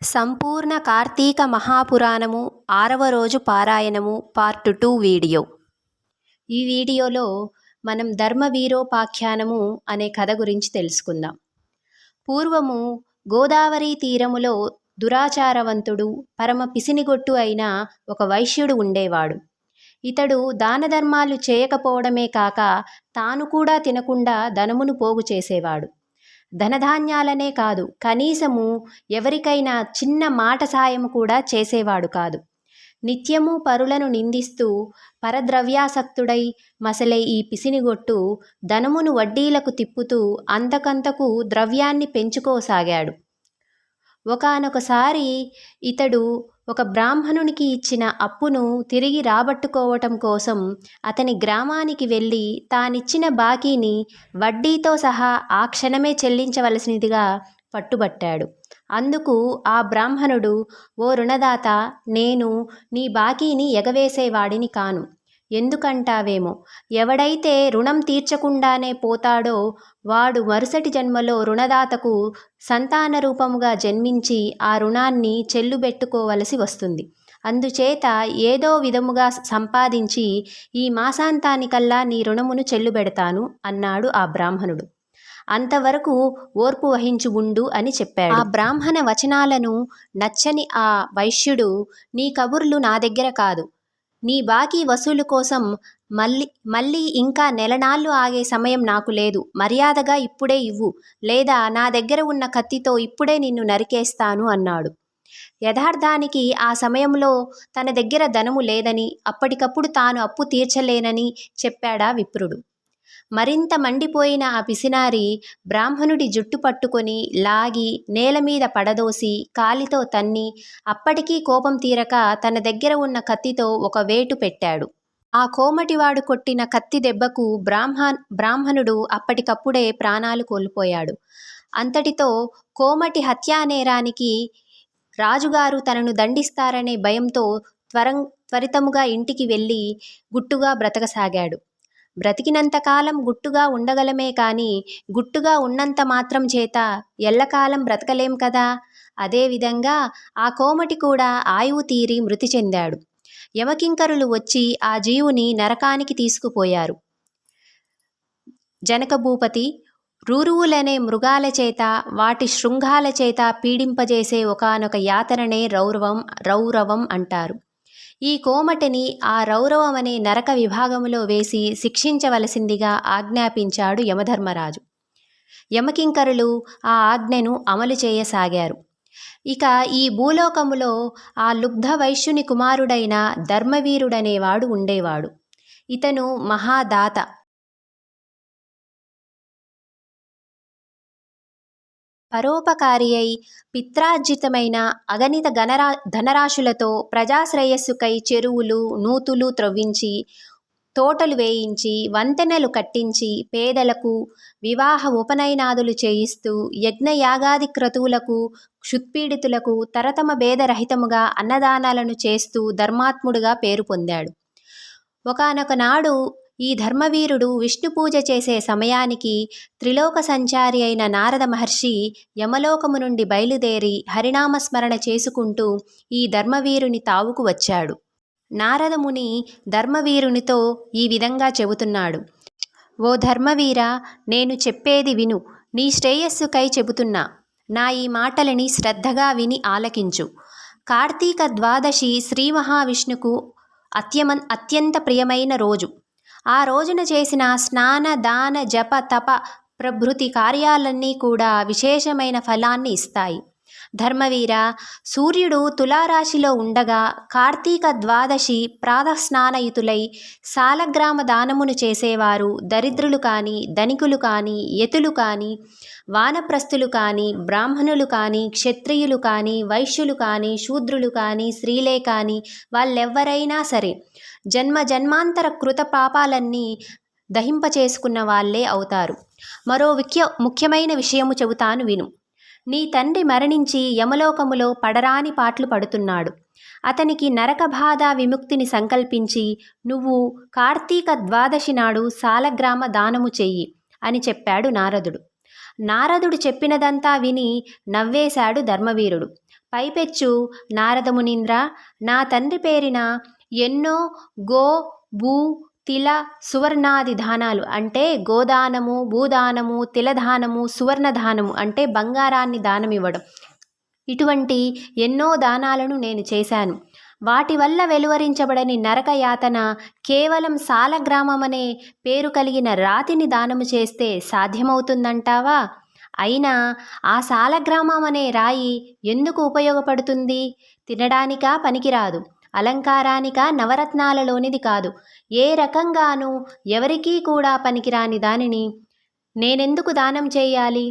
సంపూర్ణ కార్తీక మహాపురాణము 6వ రోజు పారాయణము పార్ట్ 2 వీడియో. ఈ వీడియోలో మనం ధర్మవీరోపాఖ్యానము అనే కథ గురించి తెలుసుకుందాం. పూర్వము గోదావరి తీరములో దురాచారవంతుడు పరమ పిసినిగొట్టు అయిన ఒక వైశ్యుడు ఉండేవాడు. ఇతడు దాన ధర్మాలు చేయకపోవడమే కాక తాను కూడా తినకుండా ధనమును పోగు చేసేవాడు. ధనధాన్యాలనే కాదు, కనీసము ఎవరికైనా చిన్న మాట సాయము కూడా చేసేవాడు కాదు. నిత్యము పరులను నిందిస్తూ పరద్రవ్యాసక్తుడై మసలే ఈ పిసినిగొట్టు ధనమును వడ్డీలకు తిప్పుతూ అంతకంతకు ద్రవ్యాన్ని పెంచుకోసాగాడు. ఒకానొకసారి ఇతడు ఒక బ్రాహ్మణునికి ఇచ్చిన అప్పును తిరిగి రాబట్టుకోవటం కోసం అతని గ్రామానికి వెళ్ళి తానిచ్చిన బాకీని వడ్డీతో సహా ఆ క్షణమే చెల్లించవలసినదిగా పట్టుబట్టాడు. అందుకు ఆ బ్రాహ్మణుడు, ఓ రుణదాత, నేను నీ బాకీని ఎగవేసేవాడిని కాను. ఎందుకంటావేమో, ఎవడైతే రుణం తీర్చకుండానే పోతాడో వాడు మరుసటి జన్మలో రుణదాతకు సంతాన రూపముగా జన్మించి ఆ రుణాన్ని చెల్లుబెట్టుకోవలసి వస్తుంది. అందుచేత ఏదో విధముగా సంపాదించి ఈ మాసాంతానికల్లా నీ రుణమును చెల్లుబెడతాను అన్నాడు ఆ బ్రాహ్మణుడు. అంతవరకు ఓర్పు వహించు ఉండు అని చెప్పాడు. ఆ బ్రాహ్మణ వచనాలను నచ్చని ఆ వైశ్యుడు, నీ కబుర్లు నా దగ్గర కాదు, నీ బాకీ వసూలు కోసం మళ్ళీ ఇంకా నెలనాళ్ళు ఆగే సమయం నాకు లేదు. మర్యాదగా ఇప్పుడే ఇవ్వు, లేదా నా దగ్గర ఉన్న కత్తితో ఇప్పుడే నిన్ను నరికేస్తాను అన్నాడు. యథార్థానికి ఆ సమయంలో తన దగ్గర ధనము లేదని, అప్పటికప్పుడు తాను అప్పు తీర్చలేనని చెప్పాడా విప్రుడు. మరింత మండిపోయిన ఆ పిసినారి బ్రాహ్మణుడి జుట్టు పట్టుకొని లాగి నేల మీద పడదోసి కాలితో తన్ని, అప్పటికీ కోపం తీరక తన దగ్గర ఉన్న కత్తితో ఒక వేటు పెట్టాడు. ఆ కోమటివాడు కొట్టిన కత్తి దెబ్బకు బ్రాహ్మణుడు అప్పటికప్పుడే ప్రాణాలు కోల్పోయాడు. అంతటితో కోమటి హత్యానేరానికి రాజుగారు తనను దండిస్తారనే భయంతో త్వరితముగా ఇంటికి వెళ్ళి గుట్టుగా బ్రతకసాగాడు. బ్రతికినంతకాలం గుట్టుగా ఉండగలమే కానీ గుట్టుగా ఉన్నంత మాత్రం చేత ఎల్లకాలం బ్రతకలేం కదా. అదేవిధంగా ఆ కోమటి కూడా ఆయువు తీరి మృతి చెందాడు. యమకింకరులు వచ్చి ఆ జీవుని నరకానికి తీసుకుపోయారు. జనక భూపతి రూరువులనే మృగాల చేత వాటి శృంగాల చేత పీడింపజేసే ఒకానొక యాతననే రౌరవం అంటారు. ఈ కోమటిని ఆ రౌరవం అనే నరక విభాగములో వేసి శిక్షించవలసిందిగా ఆజ్ఞాపించాడు యమధర్మరాజు. యమకింకరులు ఆ ఆజ్ఞను అమలు చేయసాగారు. ఇక ఈ భూలోకములో ఆ లుబ్ధ వైశ్యుని కుమారుడైన ధర్మవీరుడనేవాడు ఉండేవాడు. ఇతను మహాదాత. పరోపకారి అయి పిత్రార్జితమైన అగణిత ధనరాశులతో ప్రజాశ్రేయస్సుకై చెరువులు నూతులు త్రవ్వించి, తోటలు వేయించి, వంతెనలు కట్టించి, పేదలకు వివాహ ఉపనయనాదులు చేయిస్తూ, యజ్ఞయాగాది క్రతువులకు క్షుత్పీడితులకు తరతమ భేదరహితముగా అన్నదానాలను చేస్తూ ధర్మాత్ముడుగా పేరు పొందాడు. ఒకానొక నాడు ఈ ధర్మవీరుడు విష్ణు పూజ చేసే సమయానికి త్రిలోక సంచారి అయిన నారద మహర్షి యమలోకము నుండి బయలుదేరి హరినామస్మరణ చేసుకుంటూ ఈ ధర్మవీరుని తావుకు వచ్చాడు. నారదముని ధర్మవీరునితో ఈ విధంగా చెబుతున్నాడు. ఓ ధర్మవీర, నేను చెప్పేది విను. నీ శ్రేయస్సుకై చెబుతున్నా. నా ఈ మాటలని శ్రద్ధగా విని ఆలకించు. కార్తీక ద్వాదశి శ్రీ మహావిష్ణుకు అత్యంత ప్రియమైన రోజు. ఆ రోజున చేసిన స్నాన దాన జప తప ప్రభృతి కార్యాలన్నీ కూడా విశేషమైన ఫలాన్ని ఇస్తాయి. ధర్మవీర, సూర్యుడు తులారాశిలో ఉండగా కార్తీక ద్వాదశి ప్రాతఃస్నానయుతులై సాలగ్రామ దానమును చేసేవారు దరిద్రులు కానీ, ధనికులు కానీ, యతులు కానీ, వానప్రస్థులు కానీ, బ్రాహ్మణులు కానీ, క్షత్రియులు కానీ, వైశ్యులు కానీ, శూద్రులు కానీ, స్త్రీలే కానీ, వాళ్ళెవ్వరైనా సరే జన్మాంతర కృత పాపాలన్నీ దహింపచేసుకున్న వాళ్ళే అవుతారు. మరో ముఖ్యమైన విషయము చెబుతాను విను. నీ తండ్రి మరణించి యమలోకములో పడరాని పాట్లు పడుతున్నాడు. అతనికి నరక బాధ విముక్తిని సంకల్పించి నువ్వు కార్తీక ద్వాదశి నాడు సాలగ్రామ దానము చెయ్యి అని చెప్పాడు నారదుడు. నారదుడు చెప్పినదంతా విని నవ్వేశాడు ధర్మవీరుడు. పైపెచ్చు నారదమునీంద్ర, నా తండ్రి పేరిన ఎన్నో గో భూ తిల సువర్ణాది దానాలు అంటే గోదానము, భూదానము, తిలదానము, సువర్ణదానము అంటే బంగారాన్ని దానమివ్వడం, ఇటువంటి ఎన్నో దానాలను నేను చేశాను. వాటి వల్ల వెలువరించబడని నరక యాతన కేవలం సాలగ్రామమనే పేరు కలిగిన రాతిని దానము చేస్తే సాధ్యమవుతుందంటావా? అయినా ఆ సాలగ్రామం అనే రాయి ఎందుకు ఉపయోగపడుతుంది? తినడానికా పనికిరాదు, అలంకారానికా నవరత్నాలలోనిది కాదు, ఏ రకంగానూ ఎవరికీ కూడా పనికిరాని దానిని నేనెందుకు దానం చేయాలి?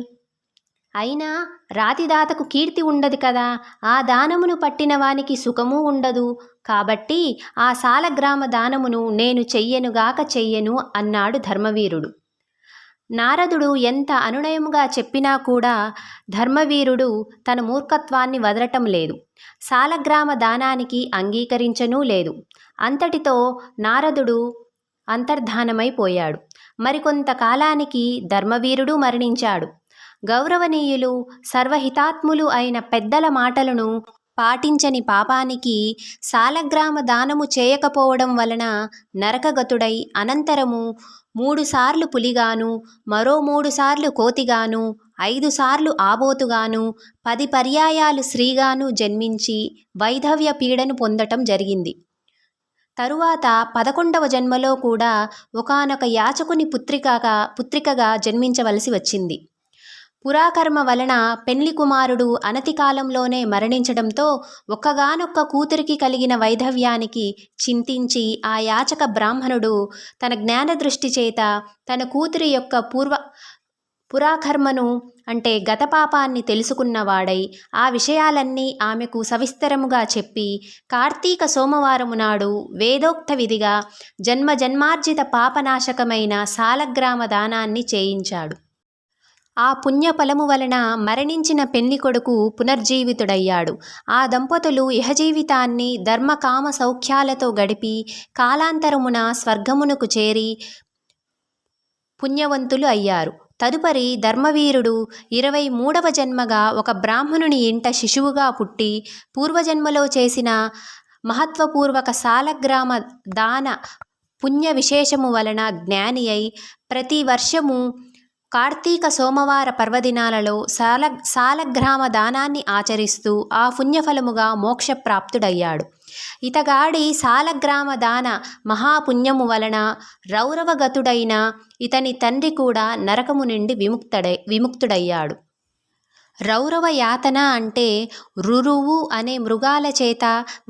అయినా రాతిదాతకు కీర్తి ఉండదు కదా, ఆ దానమును పట్టిన వానికి సుఖమూ ఉండదు. కాబట్టి ఆ సాలగ్రామ దానమును నేను చెయ్యను అన్నాడు ధర్మవీరుడు. నారదుడు ఎంత అనునయముగా చెప్పినా కూడా ధర్మవీరుడు తన మూర్ఖత్వాన్ని వదలటం లేదు. సాలగ్రామ దానానికి అంగీకరించనూ లేదు. అంతటితో నారదుడు అంతర్ధానమైపోయాడు. మరికొంతకాలానికి ధర్మవీరుడు మరణించాడు. గౌరవనీయులు సర్వహితాత్ములు అయిన పెద్దల మాటలను పాటించని పాపానికి సాలగ్రామ దానము చేయకపోవడం వలన నరకగతుడై అనంతరము 3 సార్లు పులిగాను, మరో 3 సార్లు కోతిగాను, 5 సార్లు ఆబోతుగాను, 10 పర్యాయాలు స్త్రీగాను జన్మించి వైధవ్య పీడను పొందటం జరిగింది. తరువాత 11వ జన్మలో కూడా ఒకానొక యాచకుని పుత్రికగా జన్మించవలసి వచ్చింది. పురాకర్మ వలన పెండ్లి కుమారుడు అనతి కాలంలోనే మరణించడంతో ఒక్కగానొక్క కూతురికి కలిగిన వైధవ్యానికి చింతించి ఆ యాచక బ్రాహ్మణుడు తన జ్ఞానదృష్టి చేత తన కూతురి యొక్క పురాకర్మను అంటే గతపాపాన్ని తెలుసుకున్నవాడై ఆ విషయాలన్నీ ఆమెకు సవిస్తరముగా చెప్పి కార్తీక సోమవారము నాడు వేదోక్త విధిగా జన్మజన్మార్జిత పాపనాశకమైన సాలగ్రామ దానాన్ని చేయించాడు. ఆ పుణ్యఫలము వలన మరణించిన పెళ్లి కొడుకు పునర్జీవితుడయ్యాడు. ఆ దంపతులు ఇహజీవితాన్ని ధర్మకామ సౌఖ్యాలతో గడిపి కాలాంతరమున స్వర్గమునకు చేరి పుణ్యవంతులు అయ్యారు. తదుపరి ధర్మవీరుడు 23వ జన్మగా ఒక బ్రాహ్మణుని ఇంట శిశువుగా పుట్టి పూర్వజన్మలో చేసిన మహత్వపూర్వక సాలగ్రామ దాన పుణ్య విశేషము వలన జ్ఞాని అయి ప్రతి వర్షము కార్తీక సోమవార పర్వదినాలలో సాలగ్రామ దానాన్ని ఆచరిస్తూ ఆ పుణ్యఫలముగా మోక్షప్రాప్తుడయ్యాడు. ఇతగాడి సాలగ్రామ దాన మహాపుణ్యము వలన రౌరవగతుడైన ఇతని తండ్రి కూడా నరకము నుండి విముక్తుడయ్యాడు. రౌరవ యాతన అంటే రురువు అనే మృగాల చేత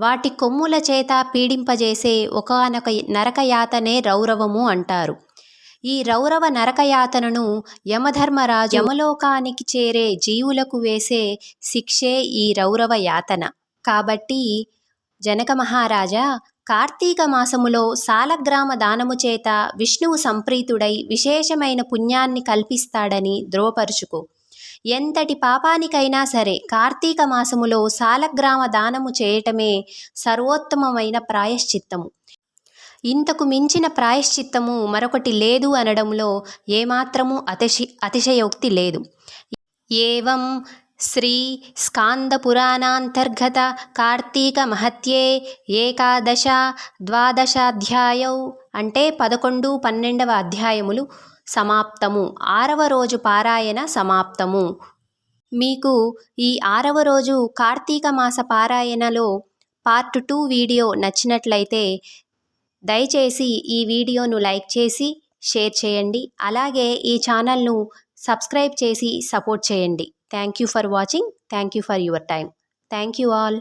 వాటి కొమ్ముల చేత పీడింపజేసే ఒకానొక నరకయాతనే రౌరవము అంటారు. ఈ రౌరవ నరకయాతనను యమధర్మరాజు యమలోకానికి చేరే జీవులకు వేసే శిక్షే ఈ రౌరవ యాతన. కాబట్టి జనక మహారాజా, కార్తీక మాసములో సాలగ్రామ దానము చేత విష్ణువు సంప్రీతుడై విశేషమైన పుణ్యాన్ని కల్పిస్తాడని ధ్రువపరుచుకో. ఎంతటి పాపానికైనా సరే కార్తీక మాసములో సాలగ్రామ దానము చేయటమే సర్వోత్తమమైన ప్రాయశ్చిత్తము. ఇంతకు మించిన ప్రాయశ్చిత్తము మరొకటి లేదు అనడంలో ఏమాత్రము అతిశయోక్తి లేదు. ఏవం శ్రీ స్కాంద పురాణాంతర్గత కార్తీక మహత్యే ఏకాదశ ద్వాదశాధ్యాయౌ అంటే 11, 12వ అధ్యాయములు సమాప్తము. 6వ రోజు పారాయణ సమాప్తము. మీకు ఈ 6వ రోజు కార్తీక మాస పారాయణలో పార్ట్ 2 వీడియో నచ్చినట్లయితే దయచేసి ఈ వీడియోను లైక్ చేసి షేర్ చేయండి. అలాగే ఈ ఛానల్ను సబ్స్క్రైబ్ చేసి సపోర్ట్ చేయండి. Thank you for watching. Thank you for your time. Thank you all.